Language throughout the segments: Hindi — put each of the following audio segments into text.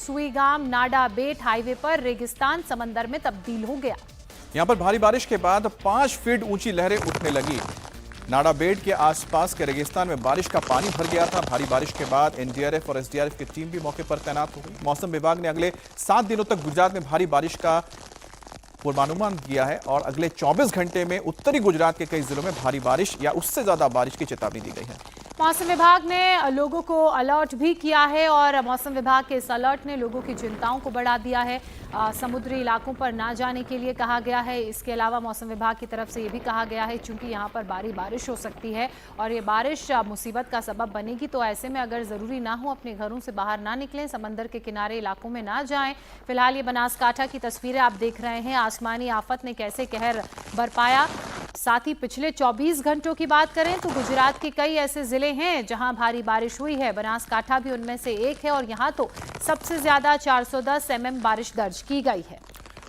सुईगाम नाडा बेट हाईवे पर रेगिस्तान समंदर में तब्दील हो गया। यहां पर भारी बारिश के बाद 5 फीट ऊंची लहरें उठने लगी। नाडा बेट के आसपास के रेगिस्तान में बारिश का पानी भर गया था। भारी बारिश के बाद एनडीआरएफ और एसडीआरएफ की टीम भी मौके पर तैनात हो गई। मौसम विभाग ने अगले 7 दिनों तक गुजरात में भारी बारिश का पूर्वानुमान किया है और अगले 24 घंटे में उत्तरी गुजरात के कई जिलों में भारी बारिश या उससे ज्यादा बारिश की चेतावनी दी गई है। मौसम विभाग ने लोगों को अलर्ट भी किया है और मौसम विभाग के इस अलर्ट ने लोगों की चिंताओं को बढ़ा दिया है। समुद्री इलाकों पर ना जाने के लिए कहा गया है। इसके अलावा मौसम विभाग की तरफ से ये भी कहा गया है चूंकि यहाँ पर भारी बारिश हो सकती है और ये बारिश मुसीबत का सबब बनेगी, तो ऐसे में अगर ज़रूरी ना हो अपने घरों से बाहर ना निकलें, समंदर के किनारे इलाकों में ना जाएं। फिलहाल ये बनासकांठा की तस्वीरें आप देख रहे हैं। आसमानी आफत ने कैसे कहर बरपाया। साथ ही पिछले 24 घंटों की बात करें तो गुजरात के कई ऐसे जिले हैं जहां भारी बारिश हुई है। बनासकांठा भी उनमें से एक है और यहां तो सबसे ज्यादा 410 mm बारिश दर्ज की गई है।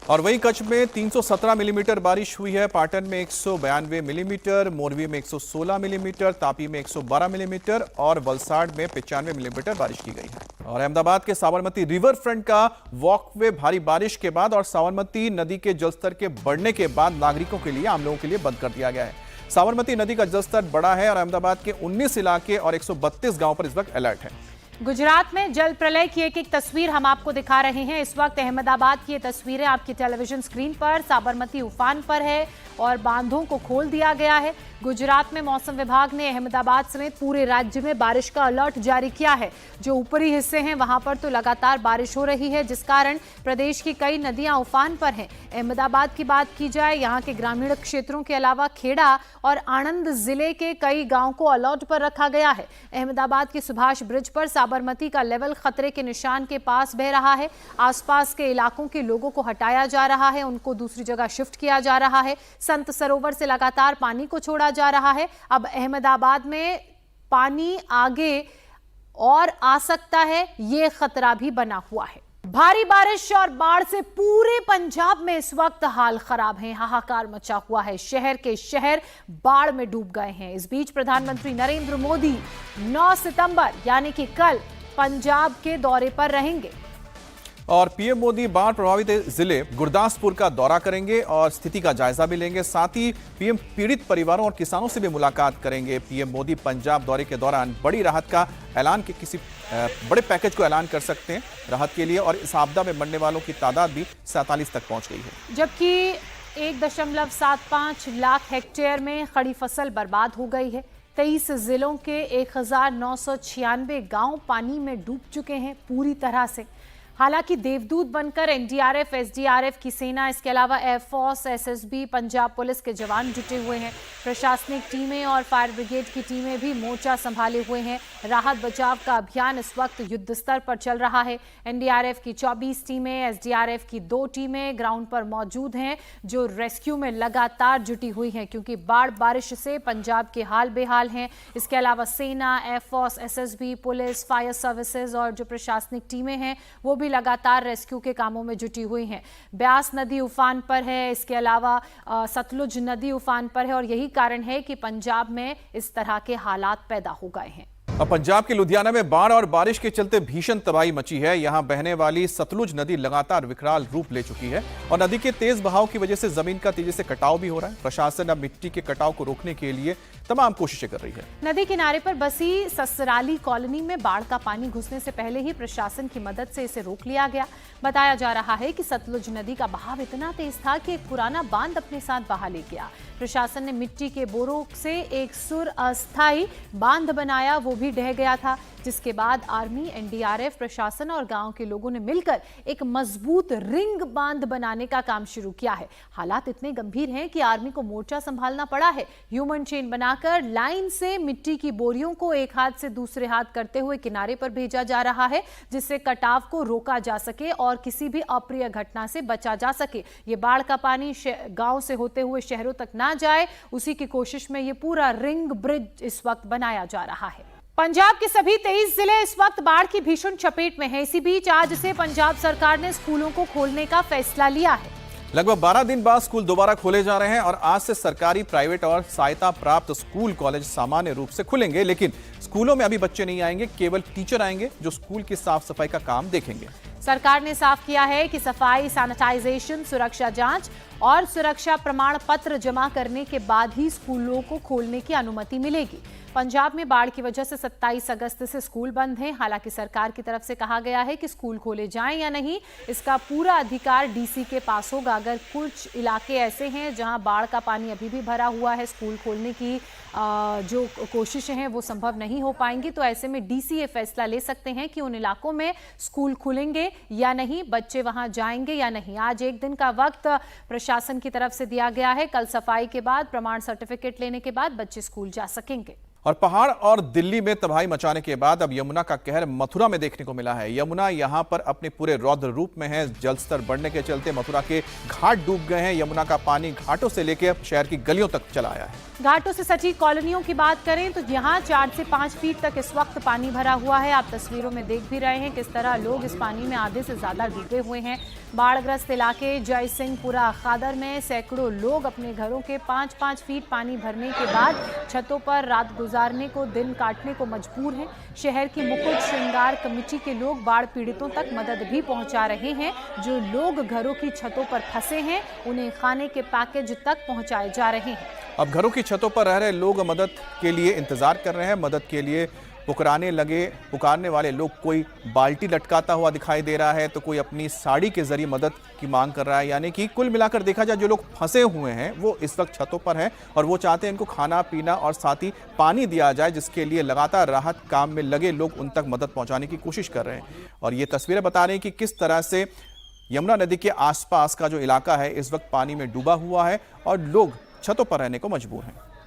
और वहीं कच्छ में 317 मिलीमीटर बारिश हुई है। पाटन में 192 मिलीमीटर, मोरवी में 116 मिलीमीटर, तापी में 112 मिलीमीटर और वलसाड़ में 95 मिलीमीटर बारिश की गई है। और अहमदाबाद के साबरमती रिवर फ्रंट का वॉकवे भारी बारिश के बाद और साबरमती नदी के जलस्तर के बढ़ने के बाद नागरिकों के लिए, आम लोगों के लिए बंद कर दिया गया है। साबरमती नदी का जलस्तर बढ़ा है और अहमदाबाद के 19 इलाके और 132 गांव पर इस वक्त अलर्ट है। गुजरात में जल प्रलय की एक तस्वीर हम आपको दिखा रहे हैं। इस वक्त अहमदाबाद की ये तस्वीरें आपकी टेलीविजन स्क्रीन पर। साबरमती उफान पर है और बांधों को खोल दिया गया है। गुजरात में मौसम विभाग ने अहमदाबाद समेत पूरे राज्य में बारिश का अलर्ट जारी किया है। जो ऊपरी हिस्से हैं वहां पर तो लगातार बारिश हो रही है, जिस कारण प्रदेश की कई नदियां उफान पर हैं। अहमदाबाद की बात की जाए, यहाँ के ग्रामीण क्षेत्रों के अलावा खेड़ा और आणंद जिले के कई गांव को अलर्ट पर रखा गया है। अहमदाबाद के सुभाष ब्रिज पर साबरमती का लेवल खतरे के निशान के पास बह रहा है। आसपास के इलाकों के लोगों को हटाया जा रहा है, उनको दूसरी जगह शिफ्ट किया जा रहा है। संत सरोवर से लगातार पानी को छोड़ा जा रहा है। अब अहमदाबाद में पानी आगे और आ सकता है, ये खतरा भी बना हुआ है। भारी बारिश और बाढ़ से पूरे पंजाब में इस वक्त हाल खराब है। हाहाकार मचा हुआ है। शहर के शहर बाढ़ में डूब गए हैं। इस बीच प्रधानमंत्री नरेंद्र मोदी 9 सितंबर यानी कि कल पंजाब के दौरे पर रहेंगे और पीएम मोदी बाढ़ प्रभावित जिले गुरदासपुर का दौरा करेंगे और स्थिति का जायजा भी लेंगे। साथ ही पीएम पीड़ित परिवारों और किसानों से भी मुलाकात करेंगे। पीएम मोदी पंजाब दौरे के दौरान बड़ी राहत का ऐलान के किसी बड़े पैकेज को ऐलान कर सकते हैं राहत के लिए और इस आपदा में मरने वालों की तादाद भी 47 तक पहुंच गई है। जबकि 1.75 लाख हेक्टेयर में खड़ी फसल बर्बाद हो गई है। 23 जिलों के 1996 गांव पानी में डूब चुके हैं पूरी तरह से। हालांकि देवदूत बनकर एनडीआरएफ, एसडीआरएफ की सेना, इसके अलावा एयरफोर्स, एसएसबी, पंजाब पुलिस के जवान जुटे हुए हैं। प्रशासनिक टीमें और फायर ब्रिगेड की टीमें भी मोर्चा संभाले हुए हैं। राहत बचाव का अभियान इस वक्त युद्ध स्तर पर चल रहा है। एनडीआरएफ की 24 टीमें, एसडीआरएफ की 2 टीमें ग्राउंड पर मौजूद हैं जो रेस्क्यू में लगातार जुटी हुई हैं, क्योंकि बाढ़ बारिश से पंजाब के हाल बेहाल हैं। इसके अलावा सेना, air force, SSB, police, fire services और जो प्रशासनिक टीमें हैं वो भी लगातार रेस्क्यू के कामों में जुटी हुई हैं। ब्यास नदी उफान पर है, इसके अलावा सतलुज नदी उफान पर है और यही कारण है कि पंजाब में इस तरह के हालात पैदा हो गए हैं। अब पंजाब के लुधियाना में बाढ़ और बारिश के चलते भीषण तबाही मची है। यहां बहने वाली सतलुज नदी लगातार विकराल रूप ले चुकी है और नदी के तेज बहाव की वजह से जमीन का तेजी से कटाव भी हो रहा है। प्रशासन अब मिट्टी के कटाव को रोकने के लिए तमाम कोशिशें कर रही है। नदी किनारे पर बसी ससराली कॉलोनी में बाढ़ का पानी घुसने से पहले ही प्रशासन की मदद से इसे रोक लिया गया। बताया जा रहा है कि सतलुज नदी का बहाव इतना तेज था कि एक पुराना बांध अपने साथ बहा ले गया। प्रशासन ने मिट्टी के बोरों से एक सुर अस्थायी बांध बनाया, वो भी ढह गया था, जिसके बाद आर्मी, एनडीआरएफ, प्रशासन और गांव के लोगों ने मिलकर एक मजबूत रिंग बांध बनाने का काम शुरू किया है। हालात इतने गंभीर हैं कि आर्मी को मोर्चा संभालना पड़ा है। ह्यूमन चेन बनाकर लाइन से मिट्टी की बोरियों को एक हाथ से दूसरे हाथ करते हुए किनारे पर भेजा जा रहा है, जिससे कटाव को रोका जा सके और किसी भी अप्रिय घटना से बचा जा सके। ये बाढ़ का पानी गांव से होते हुए शहरों तक ना जाए, उसी की कोशिश में ये पूरा रिंग ब्रिज इस वक्त बनाया जा रहा है। पंजाब के सभी 23 जिले इस वक्त बाढ़ की भीषण चपेट में हैं। इसी बीच आज से पंजाब सरकार ने स्कूलों को खोलने का फैसला लिया है। लगभग 12 दिन बाद स्कूल दोबारा खोले जा रहे हैं और आज से सरकारी, प्राइवेट और सहायता प्राप्त स्कूल, कॉलेज सामान्य रूप से खुलेंगे। लेकिन स्कूलों में अभी बच्चे नहीं आएंगे, केवल टीचर आएंगे जो स्कूल की साफ सफाई का काम देखेंगे। सरकार ने साफ किया है कि सफाई, सैनिटाइजेशन, सुरक्षा जांच और सुरक्षा प्रमाण पत्र जमा करने के बाद ही स्कूलों को खोलने की अनुमति मिलेगी। पंजाब में बाढ़ की वजह से 27 अगस्त से स्कूल बंद हैं। हालांकि सरकार की तरफ से कहा गया है कि स्कूल खोले जाएं या नहीं, इसका पूरा अधिकार डीसी के पास होगा। अगर कुछ इलाके ऐसे हैं जहां बाढ़ का पानी अभी भी भरा हुआ है, स्कूल खोलने की जो कोशिशें हैं वो संभव नहीं हो पाएंगी, तो ऐसे में डीसी ये फैसला ले सकते हैं कि उन इलाकों में स्कूल खुलेंगे या नहीं, बच्चे वहां जाएंगे या नहीं। आज एक दिन का वक्त प्रशासन की तरफ से दिया गया है। कल सफाई के बाद, प्रमाण सर्टिफिकेट लेने के बाद बच्चे स्कूल जा सकेंगे। और पहाड़ और दिल्ली में तबाही मचाने के बाद अब यमुना का कहर मथुरा में देखने को मिला है। यमुना यहां पर अपने पूरे रौद्र रूप में है। जलस्तर बढ़ने के चलते मथुरा के घाट डूब गए हैं। यमुना का पानी घाटों से लेकर शहर की गलियों तक चला आया है। घाटों से सटी कॉलोनियों की बात करें तो यहाँ 4 से 5 फीट तक इस वक्त पानी भरा हुआ है। आप तस्वीरों में देख भी रहे हैं किस तरह लोग इस पानी में आधे से ज्यादा डूबे हुए हैं। बाढ़ग्रस्त इलाके जय सिंहपुरा खादर में सैकड़ों लोग अपने घरों के 5-5 फीट पानी भरने के बाद छतों पर रात गुजारने को, दिन काटने को मजबूर हैं। शहर की मुकुट श्रृंगार कमेटी के लोग बाढ़ पीड़ितों तक मदद भी पहुंचा रहे हैं। जो लोग घरों की छतों पर फंसे हैं उन्हें खाने के पैकेज तक पहुंचाए जा रहे हैं। अब घरों की छतों पर रह रहे लोग मदद के लिए इंतजार कर रहे हैं। मदद के लिए पुकारने वाले लोग, कोई बाल्टी लटकाता हुआ दिखाई दे रहा है तो कोई अपनी साड़ी के जरिए मदद की मांग कर रहा है। यानी कि कुल मिलाकर देखा जाए, जो लोग फंसे हुए हैं वो इस वक्त छतों पर हैं और वो चाहते हैं इनको खाना पीना और साथ ही पानी दिया जाए, जिसके लिए लगातार राहत काम में लगे लोग उन तक मदद पहुंचाने की कोशिश कर रहे हैं। और ये तस्वीरें बता रही हैं कि किस तरह से यमुना नदी के आसपास का जो इलाका है इस वक्त पानी में डूबा हुआ है और लोग छतों पर रहने को मजबूर हैं।